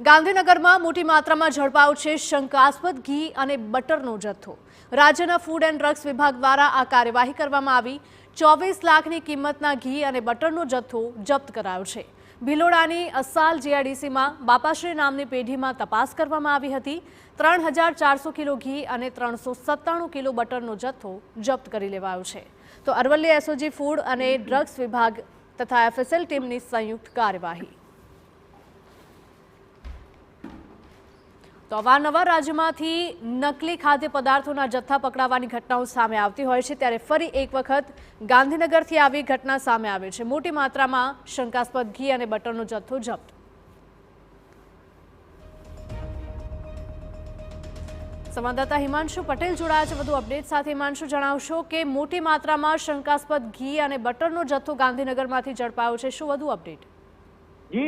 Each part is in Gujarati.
ગાંધીનગરમાં મોટી માત્રામાં ઝડપાયો છે શંકાસ્પદ ઘી અને બટરનો જથ્થો। રાજ્યના ફૂડ એન્ડ ડ્રગ્સ વિભાગ દ્વારા આ કાર્યવાહી કરવામાં આવી। 24 લાખની કિંમતના ઘી અને બટરનો જથ્થો જપ્ત કરાયો છે। ભિલોડાની અસાલ જીઆઈડીસીમાં બાપાશ્રી નામની પેઢીમાં તપાસ કરવામાં આવી હતી। 3400 કિલો ઘી અને 397 કિલો બટરનો જથ્થો જપ્ત કરી લેવાયો છે। તો અરવલ્લી એસઓજી ફૂડ અને ડ્રગ્સ વિભાગ તથા એફએસએલ ટીમની સંયુક્ત કાર્યવાહી। તો અવારનવાર રાજ્યમાંથી નકલી ખાદ્ય પદાર્થોના જથ્થા પકડાવાની ઘટનાઓ સામે આવતી હોય છે, ત્યારે ફરી એક વખત ગાંધીનગરથી આવી ઘટના સામે આવે છે। મોટી માત્રામાં શંકાસ્પદ ઘી અને બટરનો જથ્થો જપ્ત। સંવાદદાતા હિમાંશુ પટેલ જોડાયા છે વધુ અપડેટ સાથે। હિમાંશુ, જણાવશો કે મોટી માત્રામાં શંકાસ્પદ ઘી અને બટરનો જથ્થો ગાંધીનગરમાંથી ઝડપાયો છે, શું વધુ અપડેટ? જી,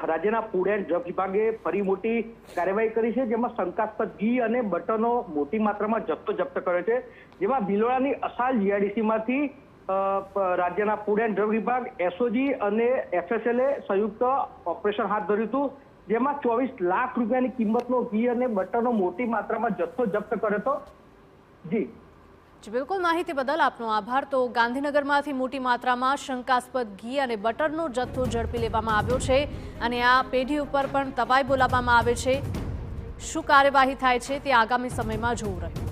રાજ્યના ફૂડ એન્ડ ડ્રગ વિભાગે ફરી મોટી કાર્યવાહી કરી છે, જેમાં શંકાસ્પદ ઘી અને બટરનો મોટી માત્રામાં જથ્થો જપ્ત કર્યો છે। જેમાં ભિલોડાની અસાલ જીઆઈડીસીમાંથી રાજ્યના ફૂડ એન્ડ ડ્રગ વિભાગ, એસઓજી અને એફએસએલે સંયુક્ત ઓપરેશન હાથ ધર્યું હતું, જેમાં 24 લાખ રૂપિયાની કિંમતનો ઘી અને બટરનો મોટી માત્રામાં જથ્થો જપ્ત કર્યો હતો। જી બિલકુલ, માહિતી બદલ આપનો આભાર। તો ગાંધીનગરમાંથી મોટી માત્રામાં શંકાસ્પદ ઘી અને બટરનો જથ્થો ઝડપી લેવામાં આવ્યો છે અને આ પેઢી ઉપર પણ તવાઈ બોલાવવામાં આવે છે। શું કાર્યવાહી થાય છે તે આગામી સમયમાં જોવું રહ્યું।